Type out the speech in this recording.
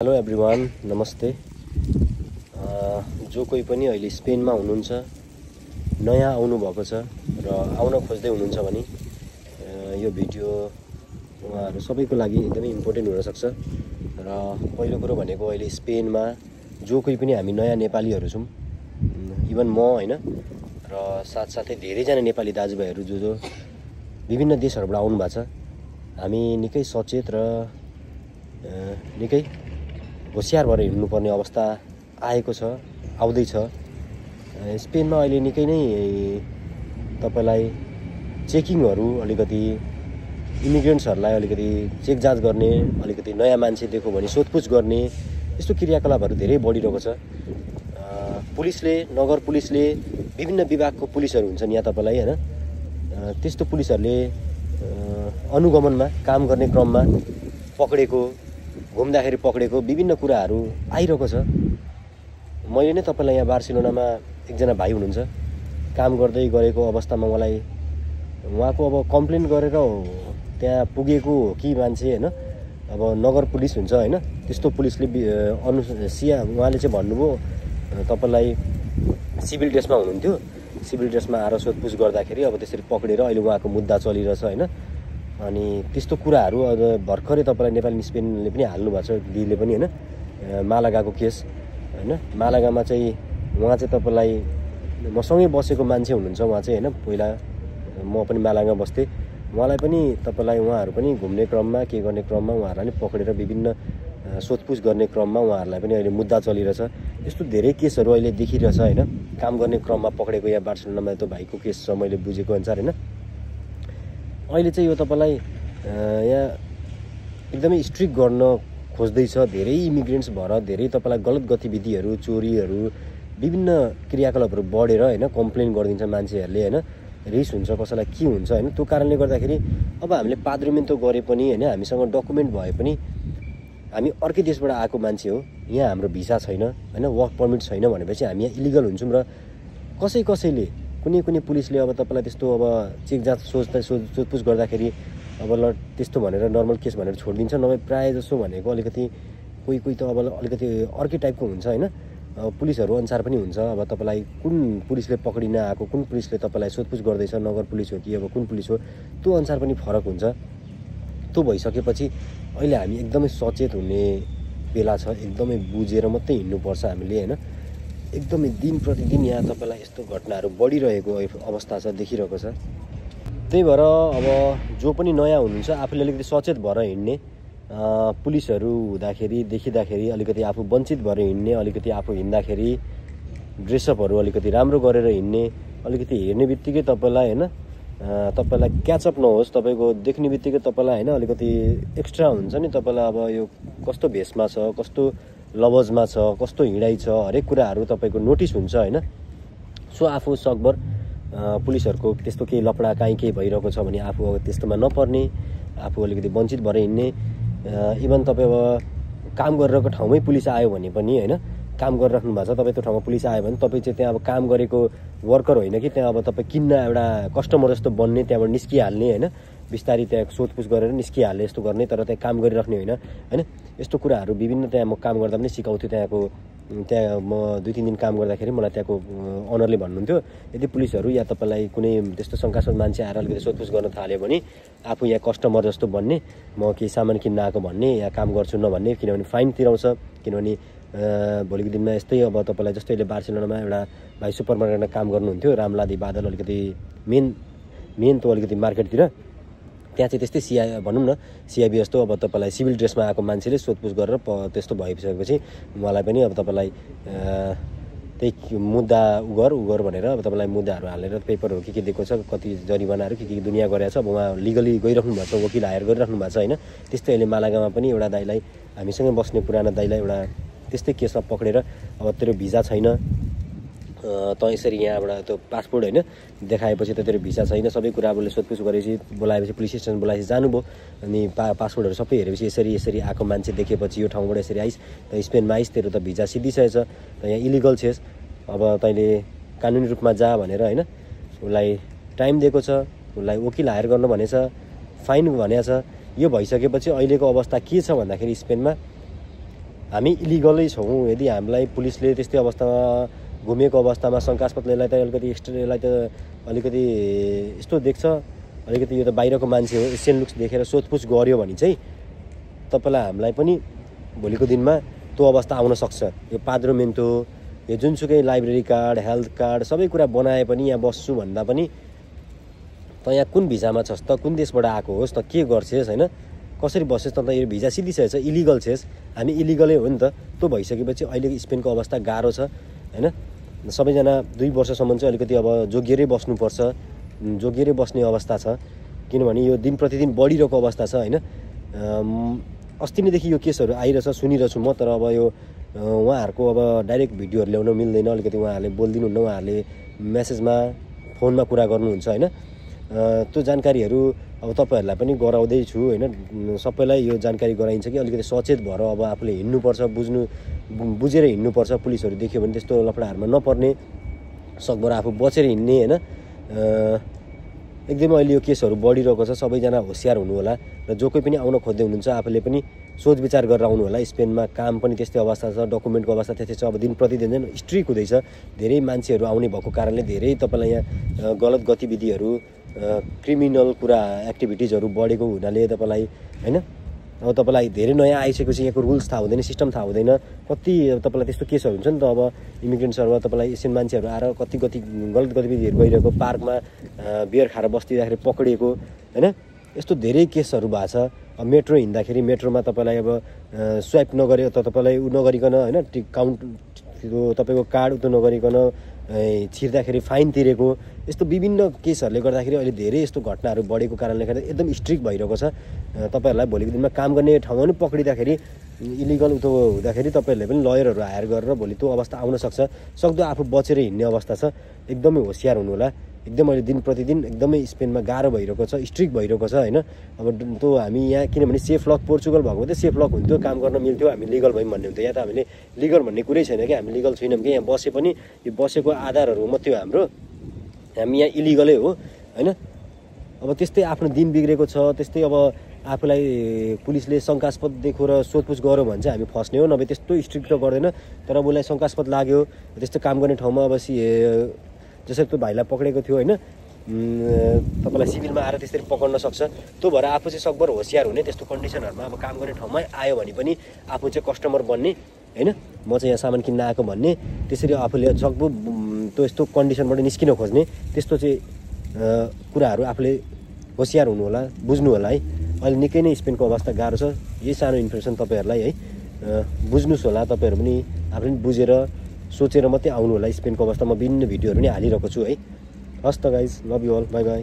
Hello everyone, नमस्ते। जो कोही पनि अहिले स्पेनमा हुनुहुन्छ, नयाँ आउनुभएको छ र आउन खोज्दै हुनुहुन्छ भने यो भिडियो उहाँहरू सबैको लागि एकदमै इम्पोर्टेन्ट हुनसक्छ। र पहिलो कुरो भनेको अहिले स्पेनमा जो कोही पनि हामी नयाँ नेपालीहरू छौँ, इभन म होइन, र साथसाथै धेरैजना नेपाली दाजुभाइहरू जो विभिन्न देशहरूबाट आउनुभएको छ। हामी निकै सचेत र निकै होसियार भएर हिँड्नुपर्ने अवस्था आएको छ, आउँदैछ। स्पेनमा अहिले निकै नै तपाईलाई चेकिङहरू, अलिकति इमिग्रेन्ट्सहरूलाई अलिकति चेक जाँच गर्ने, अलिकति नयाँ मान्छे देख्यो भने सोधपुछ गर्ने, यस्तो क्रियाकलापहरू धेरै बढिरहेको छ। पुलिसले, नगर पुलिसले, विभिन्न विभागको पुलिसहरू हुन्छन् यहाँ तपाईलाई होइन, त्यस्तो पुलिसहरूले अनुगमनमा काम गर्ने क्रममा पक्रेको, घुम्दाखेरि पक्रेको विभिन्न कुराहरू आइरहेको छ। मैले नै तपाईलाई यहाँ बार्सिलोनामा एकजना भाइ हुनुहुन्छ, काम गर्दै गरेको अवस्थामा मलाई उहाँको अब कम्प्लेन गरेर त्यहाँ पुगेको हो कि मान्छे होइन, अब नगर पुलिस हुन्छ होइन, त्यस्तो पुलिसले उहाँले चाहिँ भन्नुभयो तपाईलाई सिभिल ड्रेसमा हुनुहुन्थ्यो, सिभिल ड्रेसमा आएर सोधपुछ गर्दाखेरि अब त्यसरी पक्रेर अहिले उहाँको मुद्दा चलिरहेछ होइन। अनि त्यस्तो कुराहरू अब भर्खरै तपाईँलाई नेपाली स्पेनले पनि हाल्नुभएको छ, दिदीले पनि होइन, मालागाको केस होइन। मालागामा चाहिँ उहाँ चाहिँ तपाईँलाई मसँगै बसेको मान्छे हुनुहुन्छ उहाँ चाहिँ होइन, पहिला म पनि मालागामा बस्थेँ, उहाँलाई पनि तपाईँलाई उहाँहरू पनि घुम्ने क्रममा के गर्ने क्रममा उहाँहरूलाई पनि पक्रेर विभिन्न सोधपुछ गर्ने क्रममा उहाँहरूलाई पनि अहिले मुद्दा चलिरहेछ। यस्तो धेरै केसहरू अहिले देखिरहेछ होइन, काम गर्ने क्रममा पक्रेको यहाँ बार्सिलोनामा त्यो भाइको केस छ मैले बुझेको अनुसार होइन। अहिले चाहिँ यो तपाईँलाई यहाँ एकदमै स्ट्रिक्ट गर्न खोज्दैछ, धेरै इमिग्रेन्ट्स भएर धेरै तपाईँलाई गलत गतिविधिहरू, चोरीहरू, विभिन्न क्रियाकलापहरू बढेर होइन कम्प्लेन गरिदिन्छ मान्छेहरूले होइन, रिस हुन्छ, कसैलाई के हुन्छ होइन। त्यो कारणले गर्दाखेरि अब हामीले पाद्रीमेन्तो गरे पनि होइन, हामीसँग डकुमेन्ट भए पनि हामी अर्कै देशबाट आएको मान्छे हो, यहाँ हाम्रो भिसा छैन होइन, वर्क पर्मिट छैन भनेपछि हामी यहाँ इलिगल हुन्छौँ। र कसैले कुनै पुलिसले अब तपाईँलाई त्यस्तो अब चेक जाँच सोधपुछ गर्दाखेरि अब ल त्यस्तो भनेर नर्मल केस भनेर छोडिदिन्छ, नभए प्रायः जसो भनेको अलिकति कोही त अब अलिकति अर्कै टाइपको हुन्छ होइन। पुलिसहरू अनुसार पनि हुन्छ, अब तपाईँलाई कुन पुलिसले पक्रिन आएको, कुन पुलिसले तपाईँलाई सोधपुछ गर्दैछ, नगर पुलिस हो कि अब कुन पुलिस हो, त्यो अनुसार पनि फरक हुन्छ। त्यो भइसकेपछि अहिले हामी एकदमै सचेत हुने बेला छ, एकदमै बुझेर मात्रै हिँड्नुपर्छ हामीले होइन। एकदमै दिन प्रतिदिन यहाँ तपाईँलाई यस्तो घटनाहरू बढिरहेको अवस्था छ, देखिरहेको छ। त्यही भएर अब जो पनि नयाँ हुनुहुन्छ आफूले अलिकति सचेत भएर हिँड्ने, पुलिसहरू हुँदाखेरि देखिँदाखेरि अलिकति आफू वञ्चित भएर हिँड्ने, अलिकति आफू हिँड्दाखेरि ड्रेसअपहरू अलिकति राम्रो गरेर हिँड्ने, अलिकति हेर्ने बित्तिकै तपाईँलाई होइन, तपाईँलाई क्याचअप नहोस्, तपाईँको देख्ने बित्तिकै तपाईँलाई होइन अलिकति एक्स्ट्रा हुन्छ नि, तपाईँलाई अब यो कस्तो भेषमा छ, कस्तो लवजमा छ, कस्तो हिँडाइ छ, हरेक कुराहरू तपाईँको नोटिस हुन्छ होइन। सो आफू सकभर पुलिसहरूको त्यस्तो केही लफडा काहीँ केही भइरहेको छ भने आफू अब त्यस्तोमा नपर्ने, आफू अलिकति वञ्चित भएर हिँड्ने। इभन तपाईँ अब काम गरिरहेको ठाउँमै पुलिस आयो भने पनि होइन, काम गरिराख्नु भएको छ तपाईँ त्यो ठाउँमा पुलिस आयो भने तपाईँ चाहिँ त्यहाँ अब काम गरेको वर्कर होइन कि त्यहाँ अब तपाईँ किन्न एउटा कस्टमर जस्तो बन्ने, त्यहाँबाट निस्किहाल्ने होइन, बिस्तारै त्यहाँ सोधपुछ गरेर निस्किहाल्ने यस्तो गर्ने, तर त्यहाँ काम गरिराख्ने होइन होइन। यस्तो कुराहरू विभिन्न त्यहाँ म काम गर्दा पनि सिकाउँथेँ। त्यहाँ म 2-3 दिन काम गर्दाखेरि मलाई त्यहाँको ओनरले भन्नुहुन्थ्यो, यदि पुलिसहरू या तपाईँलाई कुनै त्यस्तो शङ्कास्पद मान्छे आएर अलिकति सोधपुछ गर्न थाल्यो भने आफू यहाँ कस्टमर जस्तो बन्ने, म केही सामान किन्न आएको भन्ने, यहाँ काम गर्छु नभन्ने, किनभने फाइन तिराउँछ। किनभने भोलिको दिनमा यस्तै अब तपाईँलाई जस्तै अहिले बार्सिलोनामा एउटा भाइ सुपर मार्केटमा काम गर्नुहुन्थ्यो, रामलादी बादल, अलिकति मेन त्यो अलिकति मार्केटतिर, त्यहाँ चाहिँ त्यस्तै भनौँ न सिआइबी जस्तो अब तपाईँलाई सिभिल ड्रेसमा आएको मान्छेले सोधपुछ गरेर त्यस्तो भइसकेपछि उहाँलाई पनि अब तपाईँलाई त्यही मुद्दा उगर भनेर अब तपाईँलाई मुद्दाहरू हालेर पेपरहरू के दिएको छ, कति जरिवानाहरू के दुनियाँ गरेको छ। अब उहाँ लिगली गइराख्नु भएको छ, वकिल हायर गरिराख्नु भएको छ होइन। त्यस्तै अहिले मालागामा पनि एउटा दाइलाई, हामीसँगै बस्ने पुरानो दाइलाई एउटा त्यस्तै केसमा पक्रेर अब तेरो भिजा छैन, त यसरी यहाँबाट त्यो पासपोर्ट होइन देखाएपछि त तेरो भिसा छैन, सबै कुरा अब सोधपुछ गरेपछि बोलाएपछि पुलिस स्टेसन बोलाएपछि जानुभयो, अनि पासपोर्टहरू सबै हेरेपछि यसरी आएको मान्छे देखेपछि यो ठाउँबाट यसरी आइस, त स्पेनमा आइस, तेरो त भिजा सिद्धिसकेछ, त यहाँ इलिगल छेस, अब तैँले कानुनी रूपमा जा भनेर होइन उसलाई टाइम दिएको छ, उसलाई वकिल हायर गर्नु भनेछ, फाइन भनेको छ। यो भइसकेपछि अहिलेको अवस्था के छ भन्दाखेरि स्पेनमा हामी इलिगलै छौँ। यदि हामीलाई पुलिसले त्यस्तै अवस्थामा घुमेको अवस्थामा शङ्कास्पदलाई त यसलाई त अलिकति यस्तो देख्छ, अलिकति यो त बाहिरको मान्छे हो, एसियन लुक्स देखेर सोधपुछ गर्यो भने चाहिँ तपाईँलाई हामीलाई पनि भोलिको दिनमा त्यो अवस्था आउन सक्छ। यो पाद्रोमेन्तो, यो जुनसुकै लाइब्रेरी कार्ड, हेल्थ कार्ड सबै कुरा बनाए पनि यहाँ बस्छु भन्दा पनि त यहाँ कुन भिजामा छस् त, कुन देशबाट आएको होस् त, के गर्छस् होइन, कसरी बस्छस् त, यो भिजा सिधिसकेको छ, इलिगल छस्। हामी इलिगलै हो नि त। त्यो भइसकेपछि अहिले स्पेनको अवस्था गाह्रो छ होइन। सबैजना 2 वर्षसम्म चाहिँ अलिकति अब जोगिएरै बस्नुपर्छ, जोगिएरै बस्ने अवस्था छ, किनभने यो दिन प्रतिदिन बढिरहेको अवस्था छ होइन। अस्ति नैदेखि यो केसहरू आइरहेछ, सुनिरहेछु म। तर अब यो उहाँहरूको अब डाइरेक्ट भिडियोहरू ल्याउन मिल्दैन, अलिकति उहाँहरूले बोलिदिनुहुन्न, उहाँहरूले मेसेजमा फोनमा कुरा गर्नुहुन्छ होइन। त्यो जानकारीहरू अब तपाईँहरूलाई पनि गराउँदैछु होइन। सबैलाई यो जानकारी गराइन्छ कि अलिकति सचेत भएर अब आफूले हिँड्नुपर्छ, बुझेर हिँड्नुपर्छ। पुलिसहरू देख्यो भने त्यस्तो लफडाहरूमा नपर्ने, सकभर आफू बचेर हिँड्ने होइन। एकदमै अहिले यो केसहरू बढिरहेको छ, सबैजना होसियार हुनु होला र जो कोही पनि आउन खोज्दै हुनुहुन्छ आफूले पनि सोचविचार गरेर आउनु होला। स्पेनमा काम पनि त्यस्तै अवस्था छ, डकुमेन्टको अवस्था त्यस्तै छ। अब दिन प्रतिदिन चाहिँ स्ट्रिक हुँदैछ, धेरै मान्छेहरू आउने भएको कारणले धेरै तपाईँलाई यहाँ गलत गतिविधिहरू, क्रिमिनल कुरा एक्टिभिटिजहरू बढेको हुनाले तपाईँलाई होइन। अब तपाईँलाई धेरै नयाँ आइसकेपछि यहाँको रुल्स थाहा हुँदैन, सिस्टम थाहा हुँदैन, कति तपाईँलाई त्यस्तो केसहरू हुन्छ नि त। अब इमिग्रेन्ट्सहरू तपाईँलाई एसियन मान्छेहरू आएर कति गलत गतिविधिहरू गरिरहेको, पार्कमा बियर खाएर बस्दिँदाखेरि पक्रिएको होइन, यस्तो धेरै केसहरू भएको छ। अब मेट्रो हिँड्दाखेरि मेट्रोमा तपाईँलाई अब स्वाइप नगरे त तपाईँलाई नगरिकन होइन, काउन्ट त्यो तपाईँको कार्ड उतो नगरिकन छिर्दाखेरि फाइन तिरेको, यस्तो विभिन्न केसहरूले गर्दाखेरि अहिले धेरै यस्तो घटनाहरू बढेको कारणले गर्दा एकदम स्ट्रिक्ट भइरहेको छ। तपाईँहरूलाई भोलिको दिनमा काम गर्ने ठाउँमा पनि पक्रिँदाखेरि इलिगल उतो हुँदाखेरि तपाईँहरूले पनि लयरहरू हायर गरेर भोलि त्यो अवस्था आउन सक्छ। सक्दो आफू बचेर हिँड्ने अवस्था छ, एकदमै होसियार हुनु होला। एकदम अहिले दिन प्रतिदिन एकदमै स्पेनमा गाह्रो भइरहेको छ, स्ट्रिक्ट भइरहेको छ होइन। अब त्यो हामी यहाँ किनभने सेफ लक पोर्चुगल भएको त सेफ लक हुन्थ्यो, काम गर्न मिल्थ्यो, हामी लिगल भयौँ भन्ने हुन्थ्यो। यहाँ त हामीले लिगल भन्ने कुरै छैन कि, हामी लिगल छैनौँ कि। यहाँ बसे पनि यो बसेको आधारहरू मात्रै हो हाम्रो, हामी यहाँ इलिगलै हो होइन। अब त्यस्तै आफ्नो दिन बिग्रेको छ, त्यस्तै अब आफूलाई पुलिसले शङ्कास्पद देखो र सोधपुछ गऱ्यो भने चाहिँ हामी फस्ने हो, नभए त्यस्तो स्ट्रिक्ट त गर्दैन। तर उसलाई शङ्कास्पद लाग्यो, त्यस्तो काम गर्ने ठाउँमा अब जसरी त्यो भाइलाई पक्रेको थियो होइन, तपाईँलाई सिभिलमा आएर त्यसरी पक्र्न सक्छ। त्यो भएर आफू चाहिँ सकभर होसियार हुने, त्यस्तो कन्डिसनहरूमा अब काम गर्ने ठाउँमै आयो भने पनि आफू चाहिँ कस्टमर बन्ने होइन। म चाहिँ यहाँ सामान किन्न आएको भन्ने, त्यसरी आफूले सक्दो त्यो यस्तो कन्डिसनबाट निस्किन खोज्ने, त्यस्तो चाहिँ कुराहरू आफूले होसियार हुनु होला, बुझ्नु होला है। अहिले निकै नै स्पेनको अवस्था गाह्रो छ। यही सानो इन्फर्मेसन तपाईँहरूलाई है, बुझ्नुहोस् होला। तपाईँहरू पनि आफूले बुझेर सोचेर मात्रै आउनु होला। स्पेनको अवस्थामा विभिन्न भिडियोहरू पनि हालिरहेको छु है। हस् त guys, love you all, bye by.